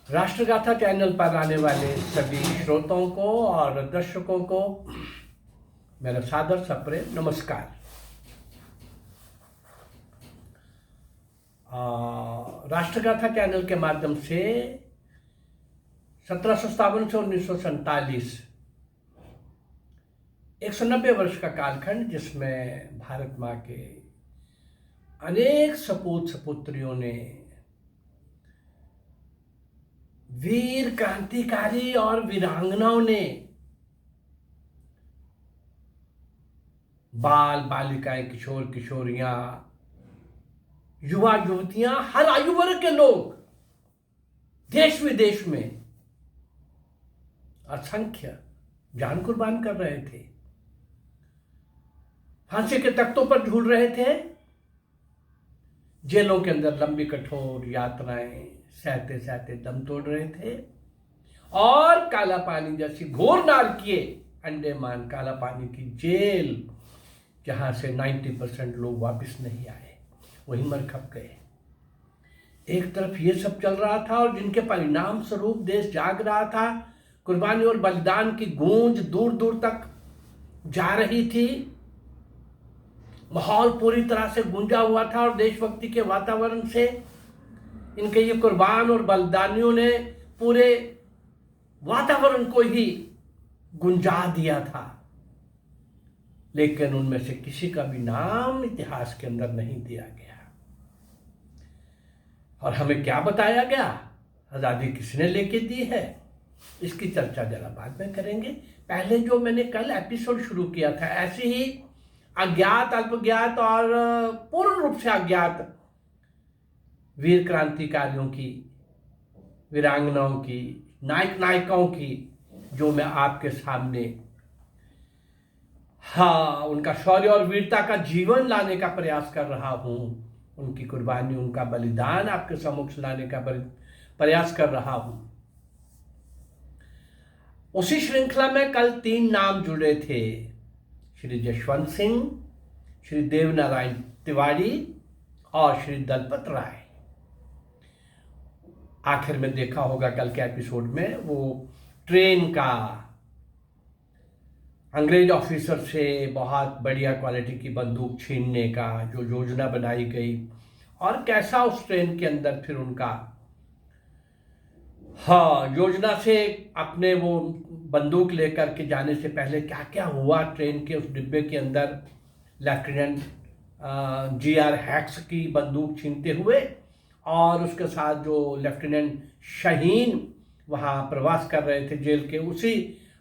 राष्ट्रगाथा channel पर आने वाले सभी श्रोताओं को और दर्शकों को मेरा सादर सप्रेम नमस्कार। राष्ट्रगाथा चैनल के माध्यम से 1757 से 1947 190 वर्ष का कालखंड, जिसमें भारत माँ के अनेक सपूत सपुत्रियों ने, वीर क्रांतिकारी और वीरांगनाओं ने, बाल बालिकाएं, किशोर किशोरियां, युवा युवतियां, हर आयु वर्ग के लोग देश विदेश में असंख्य जान कुर्बान कर रहे थे, फांसी के तख्तों पर झूल रहे थे, जेलों के अंदर लंबी कठोर यातनाएं सहते सहते दम तोड़ रहे थे, और काला पानी जैसी घोर नारकीय अंडमान काला पानी की जेल, जहां से 90% लोग वापस नहीं आए, वहीं मर खप गए। एक तरफ ये सब चल रहा था और जिनके परिणाम स्वरूप देश जाग रहा था, कुर्बानी और बलिदान की गूंज दूर दूर तक जा रही थी, माहौल पूरी तरह से गूंजा हुआ था और देशभक्ति के वातावरण से इनके ये कुर्बान और बलिदानियों ने पूरे वातावरण को ही गुंजा दिया था। लेकिन उनमें से किसी का भी नाम इतिहास के अंदर नहीं दिया गया। और हमें क्या बताया गया, आजादी किसने लेके दी है, इसकी चर्चा जरा बाद में करेंगे। पहले जो मैंने कल एपिसोड शुरू किया था, ऐसे ही अज्ञात, अल्पज्ञात और पूर्ण रूप से अज्ञात वीर क्रांतिकारियों की, वीरांगनाओं की, नायक नायिकाओं की, जो मैं आपके सामने उनका शौर्य और वीरता का जीवन लाने का प्रयास कर रहा हूं, उनकी कुर्बानी, उनका बलिदान आपके सम्मुख लाने का प्रयास कर रहा हूं। उसी श्रृंखला में कल 3 नाम जुड़े थे, श्री जसवंत सिंह, श्री देवनारायण तिवारी और श्री दलपत राय। आखिर में देखा होगा कल के एपिसोड में, वो ट्रेन का अंग्रेज ऑफिसर से बहुत बढ़िया क्वालिटी की बंदूक छीनने का जो योजना बनाई गई, और कैसा उस ट्रेन के अंदर फिर उनका योजना से अपने वो बंदूक लेकर के जाने से पहले क्या क्या हुआ ट्रेन के उस डिब्बे के अंदर, लेफ्टिनेंट GR हैक्स की बंदूक छीनते हुए, और उसके साथ जो लेफ्टिनेंट शाहीन वहाँ प्रवास कर रहे थे जेल के उसी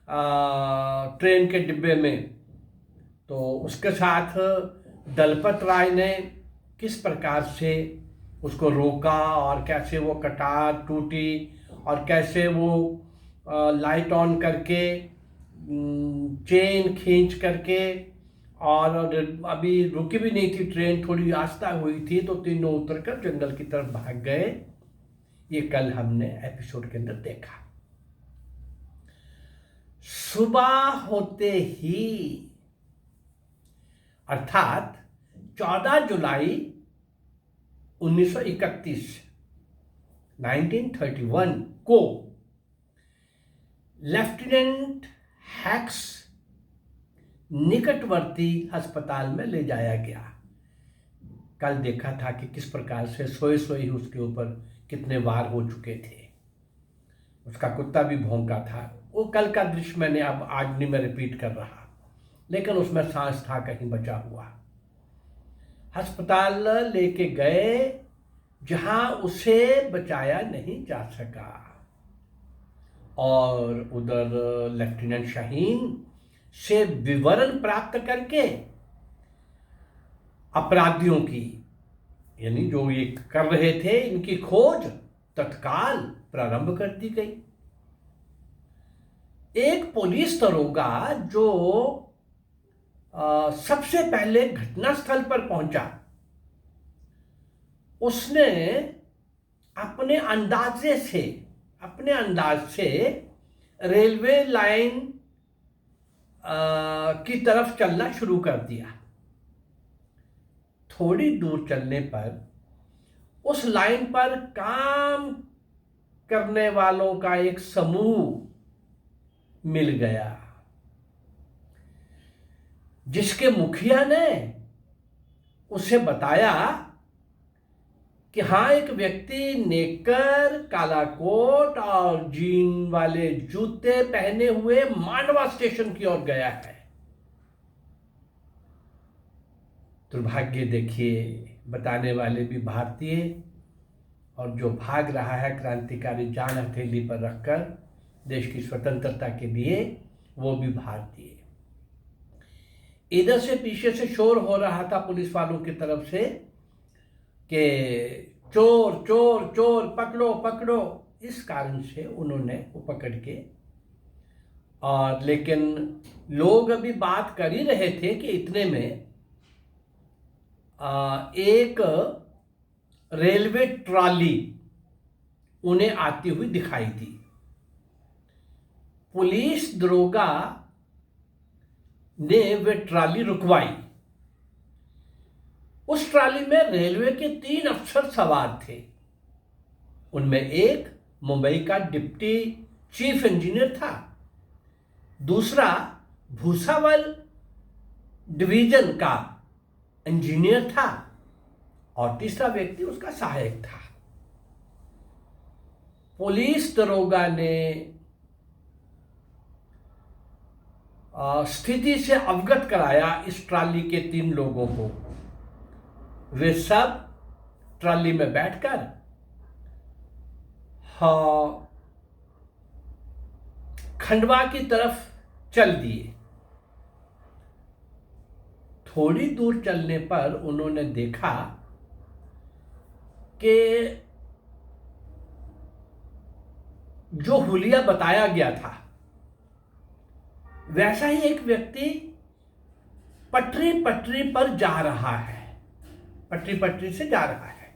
ट्रेन के डिब्बे में, तो उसके साथ दलपत राय ने किस प्रकार से उसको रोका और कैसे वो कटार टूटी और कैसे वो लाइट ऑन करके चेन खींच करके, और अभी रुकी भी नहीं थी ट्रेन, थोड़ी आस्था हुई थी, तो तीनों उतरकर जंगल की तरफ भाग गए। ये कल हमने एपिसोड के अंदर देखा। सुबह होते ही, अर्थात 14 जुलाई 1931 1931 को लेफ्टिनेंट हैक्स निकटवर्ती अस्पताल में ले जाया गया। कल देखा था कि किस प्रकार से सोए सोए ही उसके ऊपर कितने वार हो चुके थे, उसका कुत्ता भी भौंका था। वो कल का दृश्य मैंने अब आज नहीं मैं रिपीट कर रहा, लेकिन उसमें सांस था कहीं बचा हुआ। अस्पताल लेके गए जहां उसे बचाया नहीं जा सका, और उधर लेफ्टिनेंट शाहीन से विवरण प्राप्त करके अपराधियों की, यानी जो ये कर रहे थे, इनकी खोज तत्काल प्रारंभ कर दी गई। एक पुलिस दरोगा जो सबसे पहले घटनास्थल पर पहुंचा, उसने अपने अंदाज से रेलवे लाइन की तरफ चलना शुरू कर दिया। थोड़ी दूर चलने पर उस लाइन पर काम करने वालों का एक समूह मिल गया, जिसके मुखिया ने उसे बताया कि हाँ, एक व्यक्ति नेकर, काला कोट और जीन वाले जूते पहने हुए मांडवा स्टेशन की ओर गया है। दुर्भाग्य देखिए, बताने वाले भी भारतीय और जो भाग रहा है क्रांतिकारी जान हथेली पर रखकर देश की स्वतंत्रता के लिए, वो भी भारतीय। इधर से पीछे से शोर हो रहा था पुलिस वालों की तरफ से कि चोर चोर चोर, पकड़ो पकड़ो। इस कारण से उन्होंने वो पकड़ के, और लेकिन लोग अभी बात कर ही रहे थे कि इतने में एक रेलवे ट्रॉली उन्हें आती हुई दिखाई दी। पुलिस दरोगा ने वे ट्रॉली रुकवाई। उस ट्रॉली में रेलवे के 3 अफसर सवार थे। उनमें एक मुंबई का डिप्टी चीफ इंजीनियर था, दूसरा भूसावल डिवीजन का इंजीनियर था और तीसरा व्यक्ति उसका सहायक था। पुलिस दरोगा ने स्थिति से अवगत कराया इस ट्रॉली के 3 लोगों को। वे सब ट्रॉली में बैठकर खंडवा की तरफ चल दिए। थोड़ी दूर चलने पर उन्होंने देखा कि जो हुलिया बताया गया था वैसा ही एक व्यक्ति पटरी पटरी पर जा रहा है, पटरी पटरी से जा रहा है।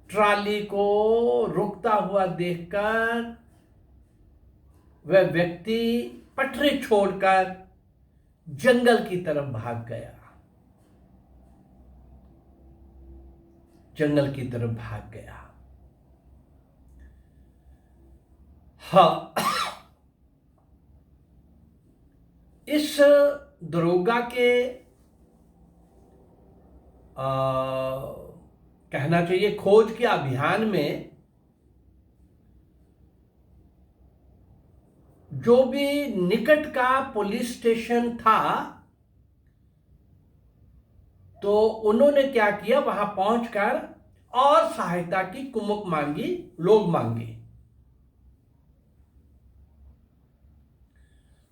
ट्रॉली को रुकता हुआ देखकर वह व्यक्ति पटरी छोड़कर जंगल की तरफ भाग गया, जंगल की तरफ भाग गया। हाँ, इस दरोगा के कहना चाहिए खोज के अभियान में जो भी निकट का पुलिस स्टेशन था, तो उन्होंने क्या किया, वहां पहुंचकर और सहायता की कुमक मांगी, लोग मांगे।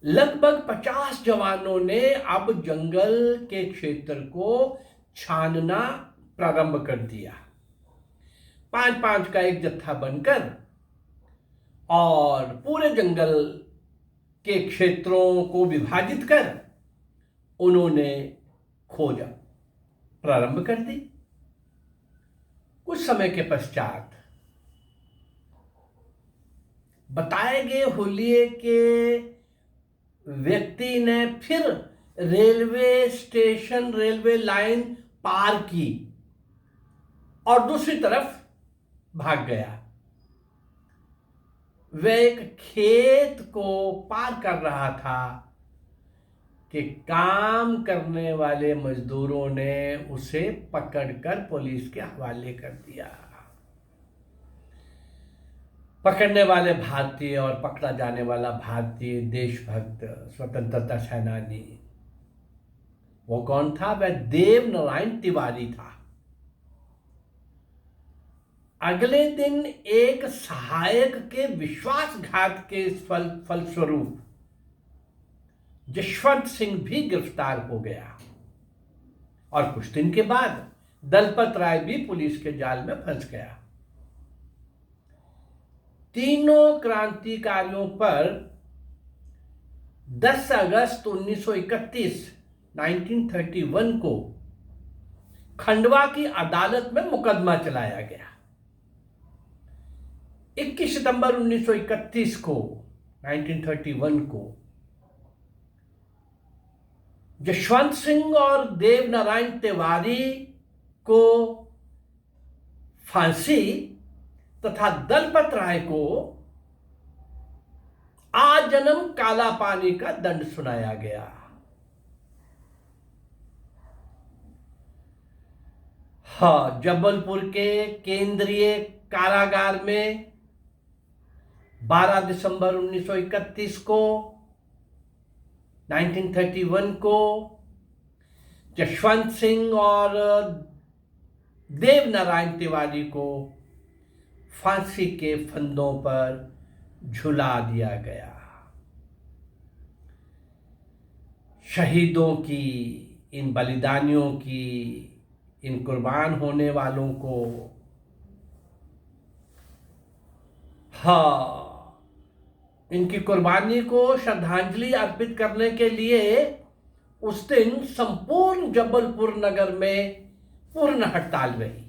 लगभग 50 जवानों ने अब जंगल के क्षेत्र को छानना प्रारंभ कर दिया। 5-5 का एक जत्था बनकर और पूरे जंगल के क्षेत्रों को विभाजित कर उन्होंने खोज प्रारंभ कर दी। कुछ समय के पश्चात बताए गए हुलिये के व्यक्ति ने फिर रेलवे स्टेशन, रेलवे लाइन पार की और दूसरी तरफ भाग गया। वह एक खेत को पार कर रहा था कि काम करने वाले मजदूरों ने उसे पकड़कर पुलिस के हवाले कर दिया। पकड़ने वाले भारतीय और पकड़ा जाने वाला भारतीय देशभक्त स्वतंत्रता सेनानी, वो कौन था? वह देव नारायण तिवारी था। अगले दिन एक सहायक के विश्वासघात के फलस्वरूप जशवंत सिंह भी गिरफ्तार हो गया और कुछ दिन के बाद दलपत राय भी पुलिस के जाल में फंस गया। तीनों क्रांतिकारियों पर 10 अगस्त 1931 को खंडवा की अदालत में मुकदमा चलाया गया। 21 सितंबर 1931 को 1931 को जशवंत सिंह और देव नारायण तिवारी को फांसी तथा दलपत राय को आजन्म काला पानी का दंड सुनाया गया। हाँ, जबलपुर के केंद्रीय कारागार में 12 दिसंबर 1931 को 1931 को जशवंत सिंह और देवनारायण तिवारी को फांसी के फंदों पर झुला दिया गया। शहीदों की, इन बलिदानियों की, इन कुर्बान होने वालों को इनकी कुर्बानी को श्रद्धांजलि अर्पित करने के लिए उस दिन संपूर्ण जबलपुर नगर में पूर्ण हड़ताल रही।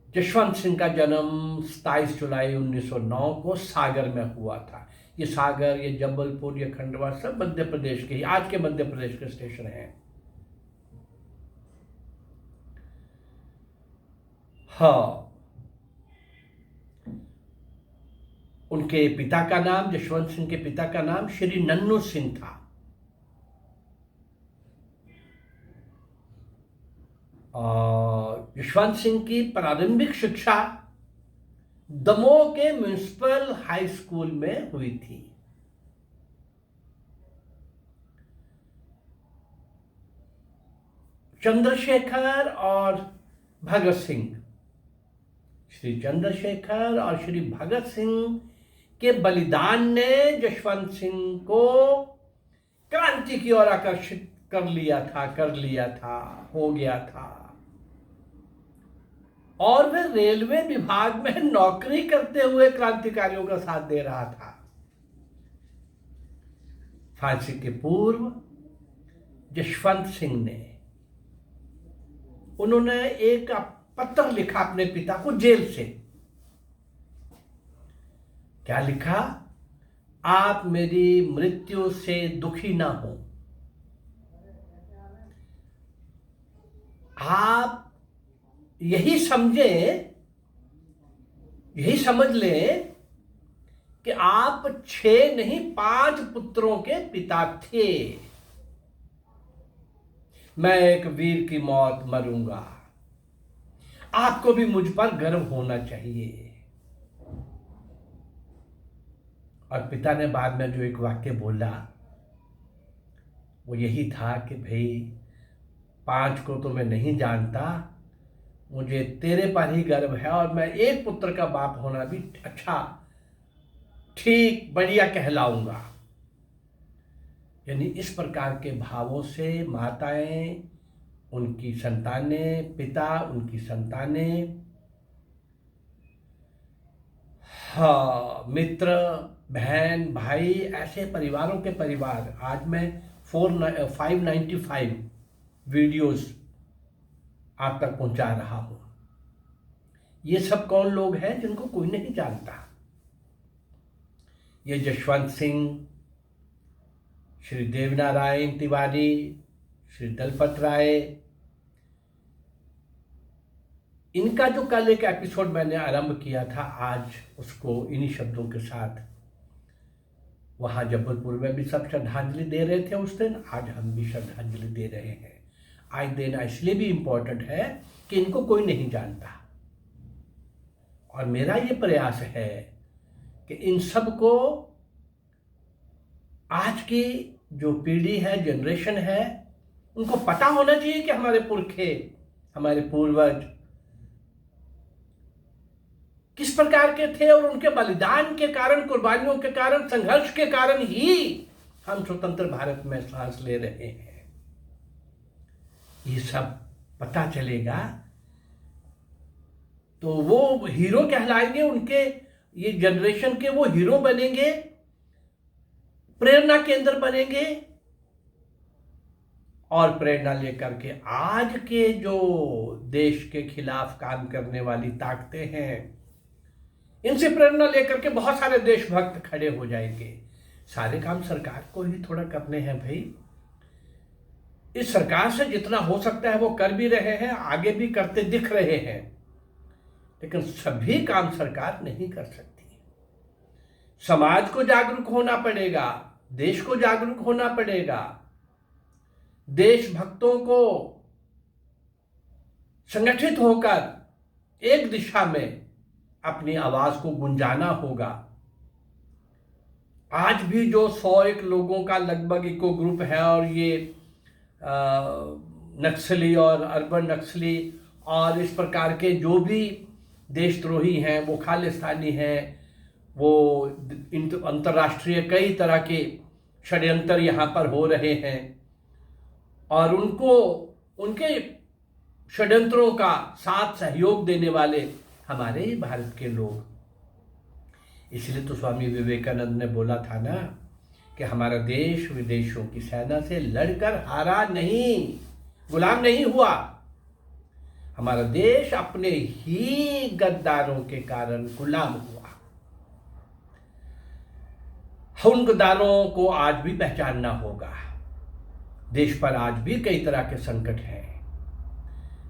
जशवंत सिंह का जन्म 27 जुलाई 1909 को सागर में हुआ था। ये सागर, ये जबलपुर, ये खंडवा सब मध्य प्रदेश के, आज के मध्य प्रदेश के स्टेशन हैं। हाँ, उनके पिता का नाम, जशवंत सिंह के पिता का नाम श्री नन्नू सिंह था। जशवंत सिंह की प्रारंभिक शिक्षा दमोह के म्युनिसिपल हाई स्कूल में हुई थी। चंद्रशेखर और भगत सिंह, श्री चंद्रशेखर और श्री भगत सिंह के बलिदान ने जशवंत सिंह को क्रांति की ओर आकर्षित कर लिया था, हो गया था। और वह रेलवे विभाग में नौकरी करते हुए क्रांतिकारियों का साथ दे रहा था। फांसी के पूर्व जशवंत सिंह ने, उन्होंने एक पत्र लिखा अपने पिता को जेल से। क्या लिखा? आप मेरी मृत्यु से दुखी ना हो, आप यही समझ लें कि आप 6 नहीं 5 पुत्रों के पिता थे। मैं एक वीर की मौत मरूंगा, आपको भी मुझ पर गर्व होना चाहिए। और पिता ने बाद में जो एक वाक्य बोला वो यही था कि भाई 5 को तो मैं नहीं जानता, मुझे तेरे पर ही गर्व है और मैं एक पुत्र का बाप होना भी अच्छा, ठीक, बढ़िया कहलाऊंगा। यानी इस प्रकार के भावों से माताएं, उनकी संतानें, पिता, उनकी संतानें, हाँ, मित्र, बहन, भाई, ऐसे परिवारों के परिवार, आज मैं 595 वीडियोस आप तक पहुंचा रहा हूं। ये सब कौन लोग हैं जिनको कोई नहीं जानता? ये जशवंत सिंह, श्री देवनारायण तिवारी, श्री दलपत राय, इनका जो कल एक एपिसोड मैंने आरंभ किया था, आज उसको इन्हीं शब्दों के साथ, वहां जबलपुर में भी सब श्रद्धांजलि दे रहे थे उस दिन, आज हम भी श्रद्धांजलि दे रहे हैं। आज देना इसलिए भी इम्पोर्टेंट है कि इनको कोई नहीं जानता। और मेरा ये प्रयास है कि इन सब को, आज की जो पीढ़ी है, जनरेशन है, उनको पता होना चाहिए कि हमारे पुरखे, हमारे पूर्वज किस प्रकार के थे और उनके बलिदान के कारण, कुर्बानियों के कारण, संघर्ष के कारण ही हम स्वतंत्र भारत में सांस ले रहे हैं। ये सब पता चलेगा तो वो हीरो कहलाएंगे, उनके ये जनरेशन के वो हीरो बनेंगे, प्रेरणा केंद्र बनेंगे। और प्रेरणा लेकर के आज के जो देश के खिलाफ काम करने वाली ताकतें हैं, इनसे प्रेरणा लेकर के बहुत सारे देशभक्त खड़े हो जाएंगे। सारे काम सरकार को ही थोड़ा करने हैं भाई। इस सरकार से जितना हो सकता है वो कर भी रहे हैं, आगे भी करते दिख रहे हैं। लेकिन सभी काम सरकार नहीं कर सकती। समाज को जागरूक होना पड़ेगा, देश को जागरूक होना पड़ेगा, देशभक्तों को संगठित होकर एक दिशा में अपनी आवाज को गुंजाना होगा। आज भी जो 101 लोगों का लगभग इको ग्रुप है और ये नक्सली और अर्बन नक्सली और इस प्रकार के जो भी देशद्रोही हैं, वो खालिस्तानी हैं, वो अंतर्राष्ट्रीय कई तरह के षड्यंत्र यहाँ पर हो रहे हैं और उनको उनके षड्यंत्रों का साथ सहयोग देने वाले हमारे ही भारत के लोग। इसलिए तो स्वामी विवेकानंद ने बोला था ना कि हमारा देश विदेशों की सेना से लड़कर हारा नहीं, गुलाम नहीं हुआ। हमारा देश अपने ही गद्दारों के कारण गुलाम हुआ। उन गद्दारों को आज भी पहचानना होगा। देश पर आज भी कई तरह के संकट हैं।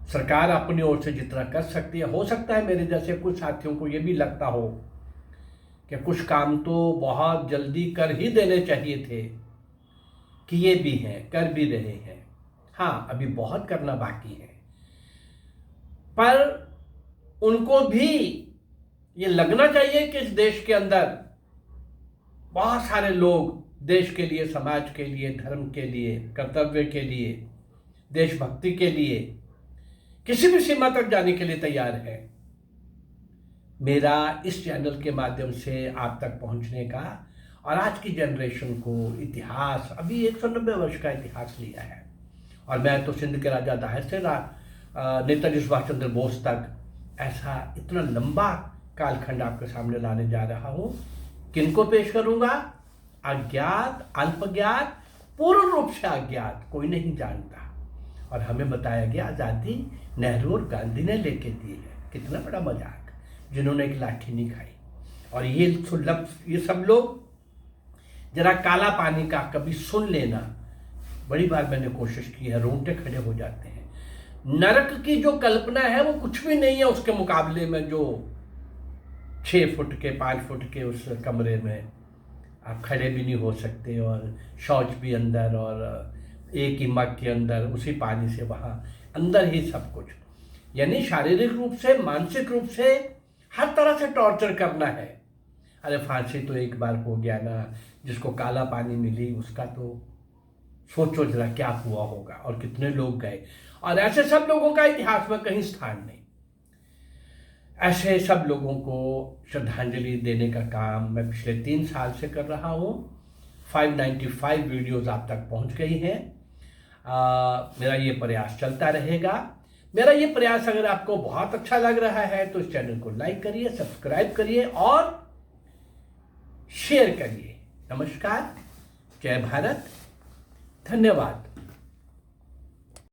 सरकार अपनी ओर से जितना कर सकती है, हो सकता है मेरे जैसे कुछ साथियों को यह भी लगता हो कि कुछ काम तो बहुत जल्दी कर ही देने चाहिए थे, किए भी हैं, कर भी रहे हैं। हाँ, अभी बहुत करना बाकी है, पर उनको भी ये लगना चाहिए कि इस देश के अंदर बहुत सारे लोग देश के लिए, समाज के लिए, धर्म के लिए, कर्तव्य के लिए, देशभक्ति के लिए किसी भी सीमा तक जाने के लिए तैयार है। मेरा इस चैनल के माध्यम से आप तक पहुंचने का और आज की जनरेशन को इतिहास, अभी 190 वर्ष का इतिहास लिया है और मैं तो सिंध के राजा दाहिर से नेताजी सुभाष चंद्र बोस तक ऐसा इतना लंबा कालखंड आपके सामने लाने जा रहा हूँ। किनको पेश करूंगा? अज्ञात, अल्पज्ञात, पूर्ण रूप से अज्ञात, कोई नहीं जानता। और हमें बताया गया आज़ादी नेहरू और गांधी ने लेके दी है। कितना बड़ा मजाक, जिन्होंने एक लाठी नहीं खाई। और ये सब लोग जरा काला पानी का कभी सुन लेना, बड़ी बार मैंने कोशिश की है, रोंगटे खड़े हो जाते हैं। नरक की जो कल्पना है वो कुछ भी नहीं है उसके मुकाबले में जो 6 फुट के 5 फुट के उस कमरे में आप खड़े भी नहीं हो सकते और शौच भी अंदर और एक ही मग के अंदर उसी पानी से वहाँ अंदर ही सब कुछ, यानी शारीरिक रूप से, मानसिक रूप से हर तरह से टॉर्चर करना है। अरे फांसी तो एक बार हो गया ना, जिसको काला पानी मिली उसका तो सोचो जरा क्या हुआ होगा और कितने लोग गए। और ऐसे सब लोगों का इतिहास में कहीं स्थान नहीं। ऐसे सब लोगों को श्रद्धांजलि देने का काम मैं पिछले 3 साल से कर रहा हूँ। 595 वीडियोस आप तक पहुँच गई हैं। मेरा ये प्रयास चलता रहेगा। मेरा ये प्रयास अगर आपको बहुत अच्छा लग रहा है तो इस चैनल को लाइक करिए, सब्सक्राइब करिए और शेयर करिए। नमस्कार, जय भारत, धन्यवाद।